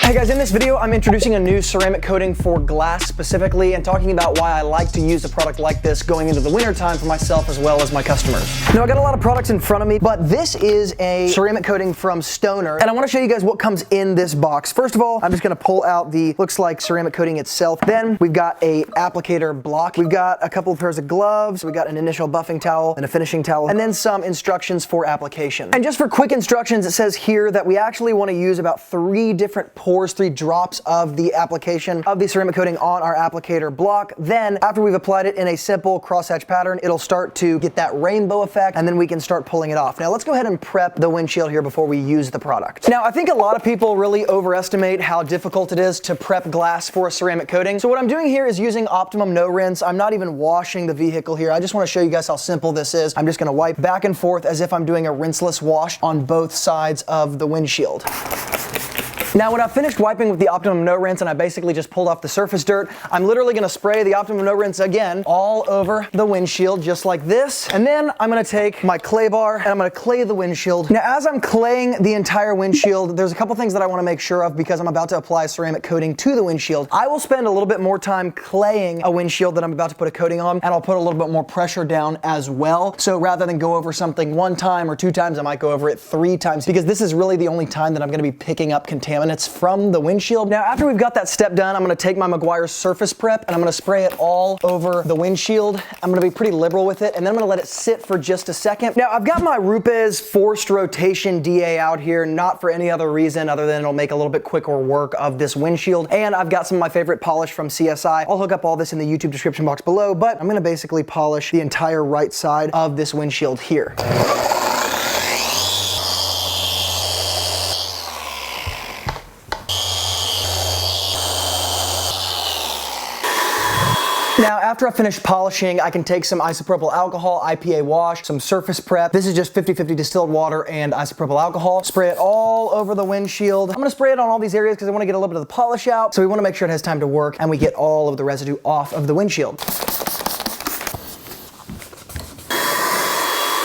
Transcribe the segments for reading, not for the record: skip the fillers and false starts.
Hey guys, in this video I'm introducing a new ceramic coating for glass specifically and talking about why I like to use a product like this going into the winter time for myself as well as my customers. Now I got a lot of products in front of me, but this is a ceramic coating from Stoner and I want to show you guys what comes in this box. First of all, I'm just going to pull out the looks like ceramic coating itself. Then we've got a applicator block. We've got a couple of pairs of gloves. We've got an initial buffing towel and a finishing towel, and then some instructions for application. And just for quick instructions, it says here that we actually want to use about 3 different pours, 3 drops of the application of the ceramic coating on our applicator block. Then after we've applied it in a simple crosshatch pattern, it'll start to get that rainbow effect and then we can start pulling it off. Now let's go ahead and prep the windshield here before we use the product. Now I think a lot of people really overestimate how difficult it is to prep glass for a ceramic coating. So what I'm doing here is using Optimum No Rinse. I'm not even washing the vehicle here. I just want to show you guys how simple this is. I'm just going to wipe back and forth as if I'm doing a rinseless wash on both sides of the windshield. Now when I finished wiping with the Optimum No Rinse and I basically just pulled off the surface dirt, I'm literally going to spray the Optimum No Rinse again all over the windshield just like this. And then I'm going to take my clay bar and I'm going to clay the windshield. Now as I'm claying the entire windshield, there's a couple things that I want to make sure of because I'm about to apply ceramic coating to the windshield. I will spend a little bit more time claying a windshield that I'm about to put a coating on, and I'll put a little bit more pressure down as well. So rather than go over something 1 time or 2 times, I might go over it 3 times because this is really the only time that I'm going to be picking up contaminants from the windshield. Now after we've got that step done, I'm going to take my Meguiar's Surface Prep and I'm going to spray it all over the windshield. I'm going to be pretty liberal with it and then I'm going to let it sit for just a second. Now I've got my Rupes forced rotation DA out here, not for any other reason other than it'll make a little bit quicker work of this windshield, and I've got some of my favorite polish from CSI. I'll hook up all this in the YouTube description box below, but I'm going to basically polish the entire right side of this windshield here. Now, after I finish polishing, I can take some isopropyl alcohol, IPA wash, some surface prep. This is just 50-50 distilled water and isopropyl alcohol. Spray it all over the windshield. I'm gonna spray it on all these areas because I wanna get a little bit of the polish out. So we wanna make sure it has time to work and we get all of the residue off of the windshield.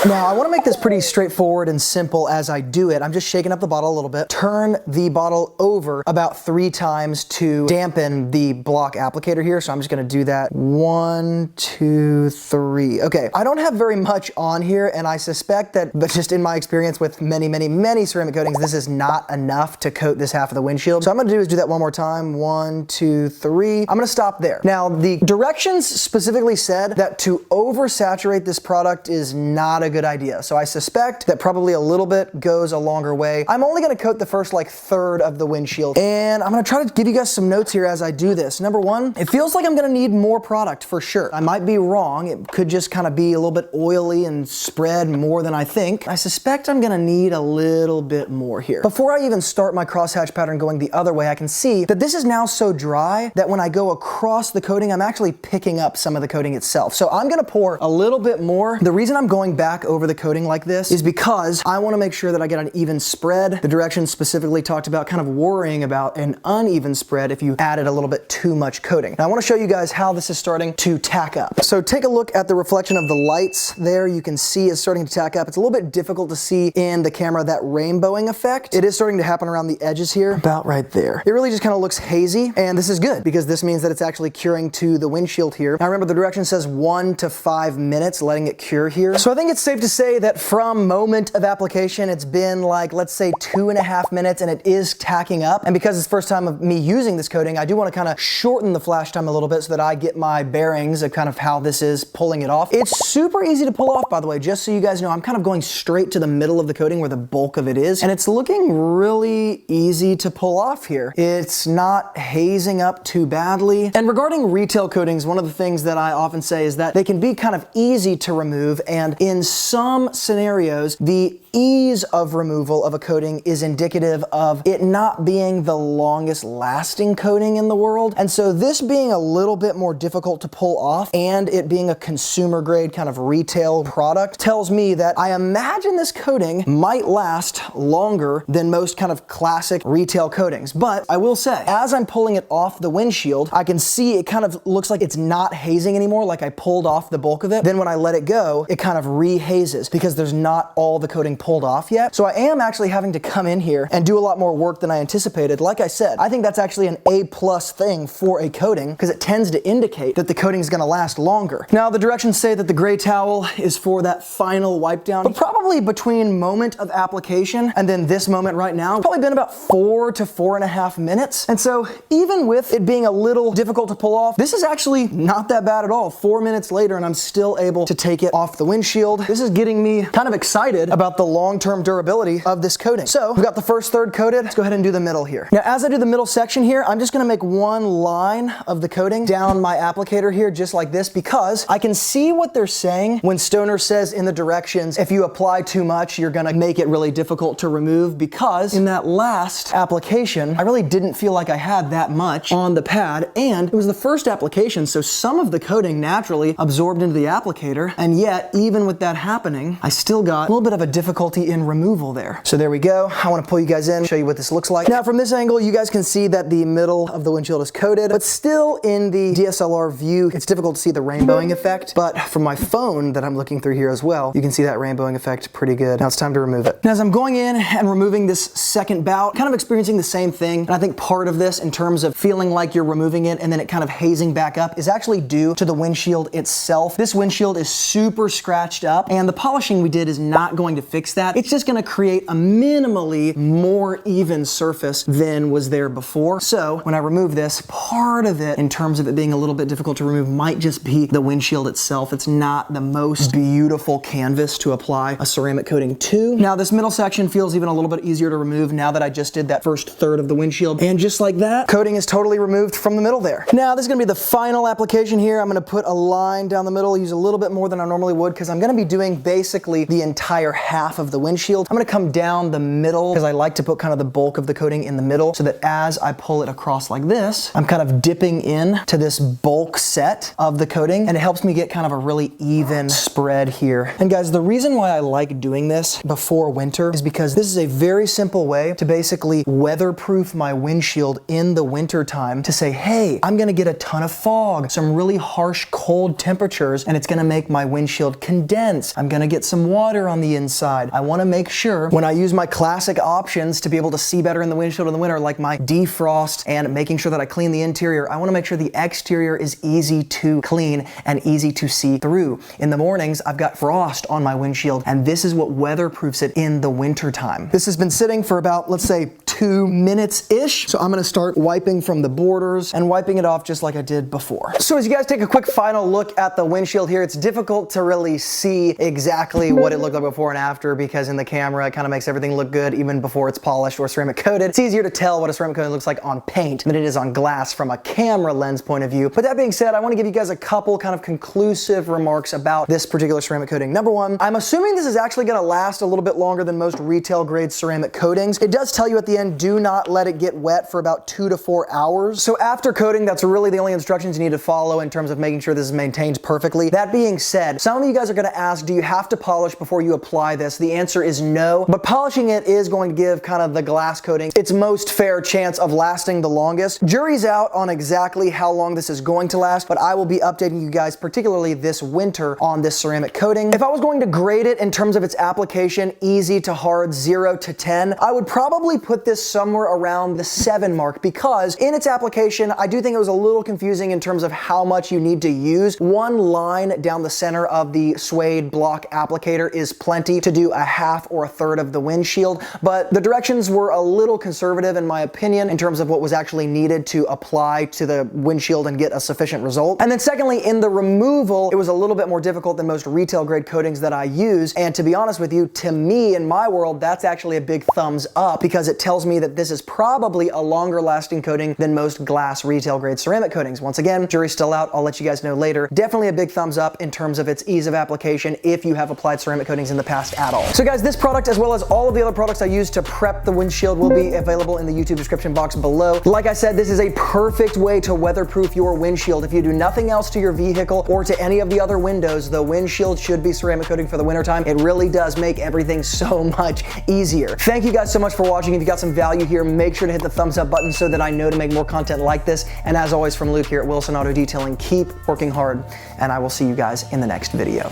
Now, I want to make this pretty straightforward and simple as I do it. I'm just shaking up the bottle a little bit. Turn the bottle over about 3 times to dampen the block applicator here. So I'm just going to do that. 1, 2, 3. Okay, I don't have very much on here, and I suspect that, but just in my experience with many ceramic coatings, this is not enough to coat this half of the windshield. So I'm going to do is do that one more time. 1, 2, 3. I'm going to stop there. Now, the directions specifically said that to oversaturate this product is not a good idea. So I suspect that probably a little bit goes a longer way. I'm only going to coat the first like 1/3 of the windshield, and I'm going to try to give you guys some notes here as I do this. Number 1, it feels like I'm going to need more product for sure. I might be wrong. It could just kind of be a little bit oily and spread more than I think. I suspect I'm going to need a little bit more here. Before I even start my crosshatch pattern going the other way, I can see that this is now so dry that when I go across the coating, I'm actually picking up some of the coating itself. So I'm going to pour a little bit more. The reason I'm going back over the coating like this is because I want to make sure that I get an even spread. The directions specifically talked about kind of worrying about an uneven spread if you added a little bit too much coating. Now I want to show you guys how this is starting to tack up. So take a look at the reflection of the lights there. You can see it's starting to tack up. It's a little bit difficult to see in the camera, that rainbowing effect. It is starting to happen around the edges here, about right there. It really just kind of looks hazy, and this is good because this means that it's actually curing to the windshield here. Now remember, the direction says 1 to 5 minutes, letting it cure here. So I think it's safe to say that from moment of application, it's been like, let's say 2.5 minutes, and it is tacking up. And because it's the first time of me using this coating, I do want to kind of shorten the flash time a little bit so that I get my bearings of kind of how this is pulling it off. It's super easy to pull off, by the way, just so you guys know. I'm kind of going straight to the middle of the coating where the bulk of it is, and it's looking really easy to pull off here. It's not hazing up too badly. And regarding retail coatings, one of the things that I often say is that they can be kind of easy to remove, and in some scenarios, the ease of removal of a coating is indicative of it not being the longest lasting coating in the world. And so this being a little bit more difficult to pull off and it being a consumer grade kind of retail product tells me that I imagine this coating might last longer than most kind of classic retail coatings. But I will say, as I'm pulling it off the windshield, I can see it kind of looks like it's not hazing anymore, like I pulled off the bulk of it. Then when I let it go, it kind of re-hazes because there's not all the coating pulled off yet. So I am actually having to come in here and do a lot more work than I anticipated. Like I said, I think that's actually an A+ thing for a coating because it tends to indicate that the coating is gonna last longer. Now the directions say that the gray towel is for that final wipe down, but probably between moment of application and then this moment right now, it's probably been about 4 to 4.5 minutes. And so even with it being a little difficult to pull off, this is actually not that bad at all. 4 minutes later and I'm still able to take it off the windshield. This is getting me kind of excited about the long-term durability of this coating. So we've got the first third coated. Let's go ahead and do the middle here. Now, as I do the middle section here, I'm just gonna make one line of the coating down my applicator here, just like this, because I can see what they're saying when Stoner says in the directions, if you apply too much, you're gonna make it really difficult to remove, because in that last application, I really didn't feel like I had that much on the pad, and it was the first application, so some of the coating naturally absorbed into the applicator, and yet, even with that happening, I still got a little bit of a difficulty in removal there. So there we go. I wanna pull you guys in, show you what this looks like. Now, from this angle, you guys can see that the middle of the windshield is coated, but still in the DSLR view, it's difficult to see the rainbowing effect, but from my phone that I'm looking through here as well, you can see that rainbowing effect pretty good. Now it's time to remove it. Now, as I'm going in and removing this second bout, kind of experiencing the same thing, and I think part of this in terms of feeling like you're removing it and then it kind of hazing back up is actually due to the windshield itself. This windshield is super scratched up, and the polishing we did is not going to fix that. It's just gonna create a minimally more even surface than was there before. So when I remove this, part of it, in terms of it being a little bit difficult to remove, might just be the windshield itself. It's not the most beautiful canvas to apply a ceramic coating to. Now this middle section feels even a little bit easier to remove now that I just did that first third of the windshield. And just like that, coating is totally removed from the middle there. Now this is gonna be the final application here. I'm gonna put a line down the middle, use a little bit more than I normally would because I'm gonna be doing basically the entire half of the windshield. I'm gonna come down the middle because I like to put kind of the bulk of the coating in the middle so that as I pull it across like this, I'm kind of dipping in to this bulk set of the coating, and it helps me get kind of a really even spread here. And guys, the reason why I like doing this before winter is because this is a very simple way to basically weatherproof my windshield in the winter time, to say, hey, I'm gonna get a ton of fog, some really harsh cold temperatures, and it's gonna make my windshield condense. I'm gonna get some water on the inside. I wanna make sure when I use my classic options to be able to see better in the windshield in the winter, like my defrost and making sure that I clean the interior, I wanna make sure the exterior is easy to clean and easy to see through. In the mornings, I've got frost on my windshield, and this is what weatherproofs it in the winter time. This has been sitting for about, let's say, 2 minutes-ish. So I'm gonna start wiping from the borders and wiping it off just like I did before. So as you guys take a quick final look at the windshield here, it's difficult to really see exactly what it looked like before and after, because in the camera, it kind of makes everything look good even before it's polished or ceramic coated. It's easier to tell what a ceramic coating looks like on paint than it is on glass from a camera lens point of view. But that being said, I wanna give you guys a couple kind of conclusive remarks about this particular ceramic coating. Number one, I'm assuming this is actually gonna last a little bit longer than most retail grade ceramic coatings. It does tell you at the end, do not let it get wet for about 2 to 4 hours. So after coating, that's really the only instructions you need to follow in terms of making sure this is maintained perfectly. That being said, some of you guys are gonna ask, do you have to polish before you apply this? The answer is no, but polishing it is going to give kind of the glass coating its most fair chance of lasting the longest. Jury's out on exactly how long this is going to last, but I will be updating you guys, particularly this winter, on this ceramic coating. If I was going to grade it in terms of its application, easy to hard, 0 to 10, I would probably put this somewhere around the 7 mark, because in its application, I do think it was a little confusing in terms of how much you need to use. One line down the center of the suede block applicator is plenty to do a half or a third of the windshield, but the directions were a little conservative in my opinion in terms of what was actually needed to apply to the windshield and get a sufficient result. And then secondly, in the removal, it was a little bit more difficult than most retail grade coatings that I use, and to be honest with you, to me, in my world, that's actually a big thumbs up, because it tells me that this is probably a longer lasting coating than most glass retail grade ceramic coatings. Once again, jury's still out, I'll let you guys know later. Definitely a big thumbs up in terms of its ease of application if you have applied ceramic coatings in the past at all. So guys, this product, as well as all of the other products I use to prep the windshield, will be available in the YouTube description box below. Like I said, this is a perfect way to weatherproof your windshield. If you do nothing else to your vehicle or to any of the other windows, the windshield should be ceramic coating for the wintertime. It really does make everything so much easier. Thank you guys so much for watching. If you got some value here, make sure to hit the thumbs up button so that I know to make more content like this. And as always, from Luke here at Wilson Auto Detailing, keep working hard, and I will see you guys in the next video.